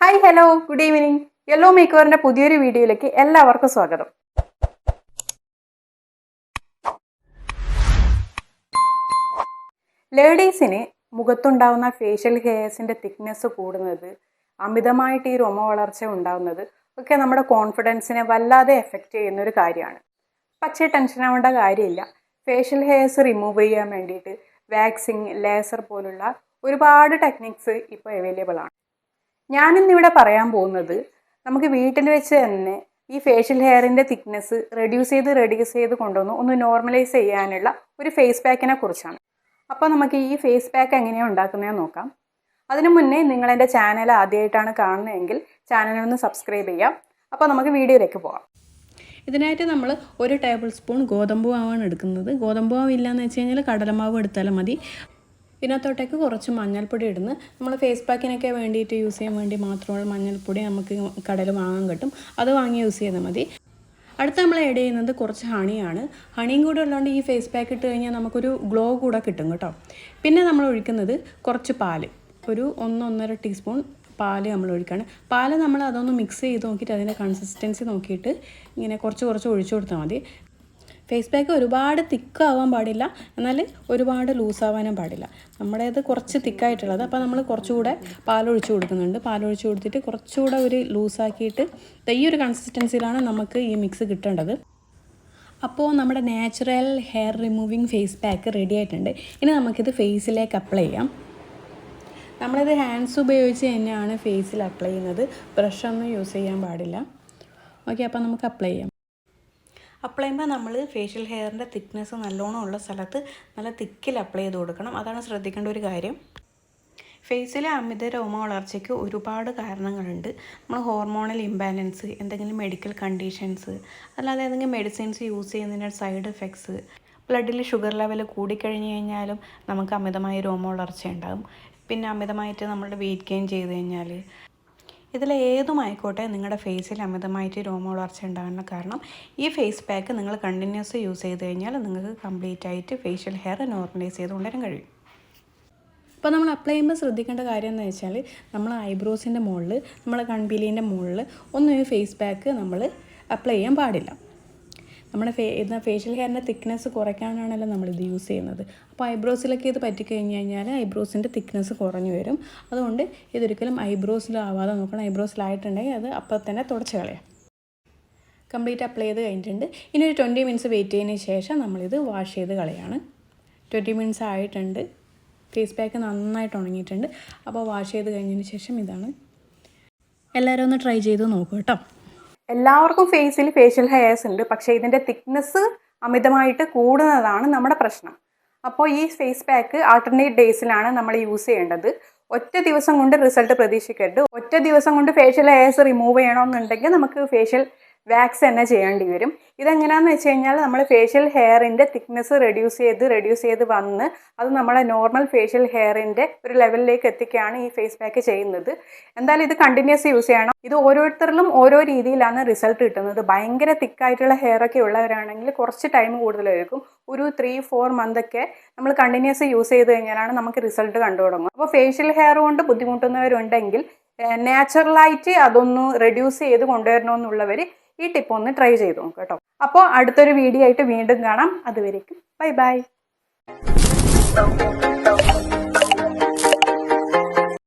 Hi hello good evening. Yellow മേക്കോറിന്റെ പുതിയൊരു വീഡിയോയിലേക്ക് എല്ലാവർക്കും സ്വാഗതം. ലേഡീസിന് മുഖത്തുണ്ടാവുന്ന ഫേഷ്യൽ ഹെയർസിന്റെ തിക്നെസ് കൂടുന്നത്, അമിതമായിട്ട് ഈ രോമ വളർച്ച ഉണ്ടാവുന്നത് ഒക്കെ നമ്മുടെ കോൺഫിഡൻസിനെ വല്ലാതെ എഫക്റ്റ് ചെയ്യുന്ന ഒരു കാര്യമാണ്. പക്ഷേ ടെൻഷൻ ആവേണ്ട കാര്യമില്ല. ഫേഷ്യൽ ഹെയർസ് റിമൂവ് ചെയ്യാൻ വേണ്ടിയിട്ട് വാക്സിങ്, ലേസർ പോലുള്ള ഒരുപാട് ടെക്നിക്സ് ഇപ്പോൾ അവൈലബിൾ ആണ്. ഞാനിന്നിവിടെ പറയാൻ പോകുന്നത് നമുക്ക് വീട്ടിൽ വെച്ച് തന്നെ ഈ ഫേഷ്യൽ ഹെയറിൻ്റെ തിക്നെസ് റെഡ്യൂസ് ചെയ്ത് കൊണ്ടുവന്ന് ഒന്ന് നോർമലൈസ് ചെയ്യാനുള്ള ഒരു ഫേസ് പാക്കിനെ കുറിച്ചാണ്. അപ്പോൾ നമുക്ക് ഈ ഫേസ് പാക്ക് എങ്ങനെയാണ് ഉണ്ടാക്കുന്നതെന്ന് നോക്കാം. അതിനു മുന്നേ നിങ്ങൾ എൻ്റെ ചാനൽ ആദ്യമായിട്ടാണ് കാണുന്നതെങ്കിൽ ചാനലൊന്ന് സബ്സ്ക്രൈബ് ചെയ്യാം. അപ്പോൾ നമുക്ക് വീഡിയോയിലേക്ക് പോകാം. ഇതിനായിട്ട് നമ്മൾ 1 ടേബിൾ സ്പൂൺ ഗോതമ്പ് മാവാണ് എടുക്കുന്നത്. ഗോതമ്പ് മാവ് ഇല്ലയെന്ന് വെച്ച് കഴിഞ്ഞാൽ കടലമാവ് എടുത്താലും മതി. ഇതിനകത്തോട്ടേക്ക് കുറച്ച് മഞ്ഞൾപ്പൊടി ഇടുന്നു. നമ്മൾ ഫേസ് പാക്കിനൊക്കെ വേണ്ടിയിട്ട് യൂസ് ചെയ്യാൻ വേണ്ടി മാത്രമുള്ള മഞ്ഞൾപ്പൊടി നമുക്ക് കടയിൽ വാങ്ങാൻ കിട്ടും. അത് വാങ്ങി യൂസ് ചെയ്താൽ മതി. അടുത്ത് നമ്മൾ ആഡ് ചെയ്യുന്നത് കുറച്ച് ഹണിയാണ്. ഹണിയും കൂടെ ഉള്ളതുകൊണ്ട് ഈ ഫേസ് പാക്ക് ഇട്ട് കഴിഞ്ഞാൽ നമുക്കൊരു ഗ്ലോ കൂടെ കിട്ടും കേട്ടോ. പിന്നെ നമ്മൾ ഒഴിക്കുന്നത് കുറച്ച് പാല്, ഒരു 1-1.5 ടീസ്പൂൺ പാല് നമ്മൾ ഒഴിക്കുകയാണ്. പാല് നമ്മൾ അതൊന്ന് മിക്സ് ചെയ്ത് നോക്കിയിട്ട് അതിൻ്റെ കൺസിസ്റ്റൻസി നോക്കിയിട്ട് ഇങ്ങനെ കുറച്ച് ഒഴിച്ചു കൊടുത്താൽ മതി. ഫേസ് പാക്ക് ഒരുപാട് തിക്കാവാൻ പാടില്ല, എന്നാൽ ഒരുപാട് ലൂസാവാനും പാടില്ല. നമ്മുടേത് കുറച്ച് തിക്കായിട്ടുള്ളത്. അപ്പോൾ നമ്മൾ കുറച്ചുകൂടെ പാലൊഴിച്ച് കൊടുക്കുന്നുണ്ട്. പാലൊഴിച്ച് കൊടുത്തിട്ട് കുറച്ചുകൂടെ ഒരു ലൂസാക്കിയിട്ട് ഈ ഒരു കൺസിസ്റ്റൻസിയിലാണ് നമുക്ക് ഈ മിക്സ് കിട്ടേണ്ടത്. അപ്പോൾ നമ്മുടെ natural hair removing face pack ready ആയിട്ടുണ്ട്. ഇനി നമുക്കിത് ഫേസിലേക്ക് അപ്ലൈ ചെയ്യാം. നമ്മളിത് ഹാൻഡ്സ് ഉപയോഗിച്ച് തന്നെയാണ് ഫേസിൽ അപ്ലൈ ചെയ്യുന്നത്. ബ്രഷൊന്നും യൂസ് ചെയ്യാൻ പാടില്ല. ഓക്കെ, അപ്പോൾ നമുക്ക് അപ്ലൈ ചെയ്യാം. അപ്ലൈ ചെയ്യുമ്പോൾ നമ്മൾ ഫേഷ്യൽ ഹെയറിൻ്റെ തിക്നെസ് നല്ലോണം ഉള്ള സ്ഥലത്ത് നല്ല തിക്കിൽ അപ്ലൈ ചെയ്ത് കൊടുക്കണം. അതാണ് ശ്രദ്ധിക്കേണ്ട ഒരു കാര്യം. ഫേസിലെ അമിത രോമ വളർച്ചയ്ക്ക് ഒരുപാട് കാരണങ്ങളുണ്ട്. നമ്മൾ ഹോർമോണൽ ഇംബാലൻസ്, എന്തെങ്കിലും മെഡിക്കൽ കണ്ടീഷൻസ്, അല്ലാതെ ഏതെങ്കിലും മെഡിസിൻസ് യൂസ് ചെയ്യുന്നതിൻ്റെ സൈഡ് എഫക്ട്സ്, ബ്ലഡിൽ ഷുഗർ ലെവൽ കൂടിക്കഴിഞ്ഞ് കഴിഞ്ഞാലും നമുക്ക് അമിതമായ രോമ വളർച്ച ഉണ്ടാകും. പിന്നെ അമിതമായിട്ട് നമ്മളുടെ വെയിറ്റ് ഗെയിൻ ചെയ്ത് കഴിഞ്ഞാൽ, ഇതിലേതുമായിക്കോട്ടെ നിങ്ങളുടെ ഫേസിൽ അമിതമായിട്ട് രോമ വളർച്ച ഉണ്ടാകുന്ന കാരണം ഈ ഫേസ് പാക്ക് നിങ്ങൾ കണ്ടിന്യൂസ് യൂസ് ചെയ്ത് കഴിഞ്ഞാൽ നിങ്ങൾക്ക് കംപ്ലീറ്റ് ആയിട്ട് ഫേഷ്യൽ ഹെയർ നോർമലൈസ് ചെയ്ത് കൊണ്ടുവരാൻ കഴിയും. അപ്പോൾ നമ്മൾ അപ്ലൈ ചെയ്യുമ്പോൾ ശ്രദ്ധിക്കേണ്ട കാര്യം എന്ന് വെച്ചാൽ, നമ്മൾ ഐബ്രോസിൻ്റെ മുകളിൽ, നമ്മളെ കൺപീലീൻ്റെ മുകളിൽ ഒന്നും ഈ ഫേസ് പാക്ക് നമ്മൾ അപ്ലൈ ചെയ്യാൻ പാടില്ല. നമ്മുടെ ഫേഷ്യൽ ഹെയറിൻ്റെ തിക്നെസ് കുറയ്ക്കാനാണല്ലോ നമ്മളിത് യൂസ് ചെയ്യുന്നത്. അപ്പോൾ ഐബ്രോസിലൊക്കെ ഇത് പറ്റിക്കഴിഞ്ഞ് കഴിഞ്ഞാൽ ഐബ്രോസിൻ്റെ തിക്നെസ് കുറഞ്ഞു വരും. അതുകൊണ്ട് ഇതൊരിക്കലും ഐബ്രോസിലാവാതെ നോക്കണം. ഐബ്രോസിലായിട്ടുണ്ടെങ്കിൽ അത് അപ്പം തന്നെ തുടച്ച് കളയാം. കംപ്ലീറ്റ് അപ്ലൈ ചെയ്ത് കഴിഞ്ഞിട്ടുണ്ട്. ഇനി ഒരു 20 മിനിറ്റ്സ് വെയിറ്റ് ചെയ്തതിന് ശേഷം നമ്മളിത് വാഷ് ചെയ്ത് കളയാണ്. 20 മിനിറ്റ്സ് ആയിട്ടുണ്ട്. ഫേസ് പാക്ക് നന്നായിട്ട് ഉണങ്ങിയിട്ടുണ്ട്. അപ്പോൾ വാഷ് ചെയ്ത് കഴിഞ്ഞതിന് ശേഷം ഇതാണ്. എല്ലാവരും ഒന്ന് ട്രൈ ചെയ്ത് നോക്കൂ കേട്ടോ. എല്ലാവർക്കും ഫേസിൽ ഫേഷ്യൽ ഹെയർസ് ഉണ്ട്, പക്ഷേ ഇതിൻ്റെ തിക്നെസ് അമിതമായിട്ട് കൂടുന്നതാണ് നമ്മുടെ പ്രശ്നം. അപ്പോൾ ഈ ഫേസ് പാക്ക് ആൾട്ടർനേറ്റ് ഡേയ്സിലാണ് നമ്മൾ യൂസ് ചെയ്യേണ്ടത്. ഒറ്റ ദിവസം കൊണ്ട് റിസൾട്ട് പ്രതീക്ഷിക്കരുത്. ഒറ്റ ദിവസം കൊണ്ട് ഫേഷ്യൽ ഹെയർസ് റിമൂവ് ചെയ്യണമെന്നുണ്ടെങ്കിൽ നമുക്ക് ഫേഷ്യൽ വാക്സ് തന്നെ ചെയ്യേണ്ടി വരും. ഇതെങ്ങനെയാണെന്ന് വെച്ച് കഴിഞ്ഞാൽ, നമ്മൾ ഫേഷ്യൽ ഹെയറിൻ്റെ തിക്നെസ് റെഡ്യൂസ് ചെയ്ത് വന്ന് അത് നമ്മളെ നോർമൽ ഫേഷ്യൽ ഹെയറിൻ്റെ ഒരു ലെവലിലേക്ക് എത്തിക്കുകയാണ് ഈ ഫേസ് പാക്ക് ചെയ്യുന്നത്. എന്തായാലും ഇത് കണ്ടിന്യൂസ് യൂസ് ചെയ്യണം. ഇത് ഓരോരുത്തരിലും ഓരോ രീതിയിലാണ് റിസൾട്ട് കിട്ടുന്നത്. ഭയങ്കര തിക്കായിട്ടുള്ള ഹെയറൊക്കെ ഉള്ളവരാണെങ്കിൽ കുറച്ച് ടൈം കൂടുതലായിരിക്കും. ഒരു 3-4 മന്തൊക്കെ നമ്മൾ കണ്ടിന്യൂസ് യൂസ് ചെയ്ത് കഴിഞ്ഞാലാണ് നമുക്ക് റിസൾട്ട് കണ്ടു തുടങ്ങും. അപ്പോൾ ഫേഷ്യൽ ഹെയർ കൊണ്ട് ബുദ്ധിമുട്ടുന്നവരുണ്ടെങ്കിൽ നാച്ചുറലായിട്ട് അതൊന്ന് റെഡ്യൂസ് ചെയ്ത് കൊണ്ടുവരണമെന്നുള്ളവർ ഈ ടിപ്പ് ഒന്ന് ട്രൈ ചെയ്ത് നോക്കാം കേട്ടോ. അപ്പോൾ അടുത്തൊരു വീഡിയോ ആയിട്ട് വീണ്ടും കാണാം. അതുവരേക്കും ബൈ ബൈ.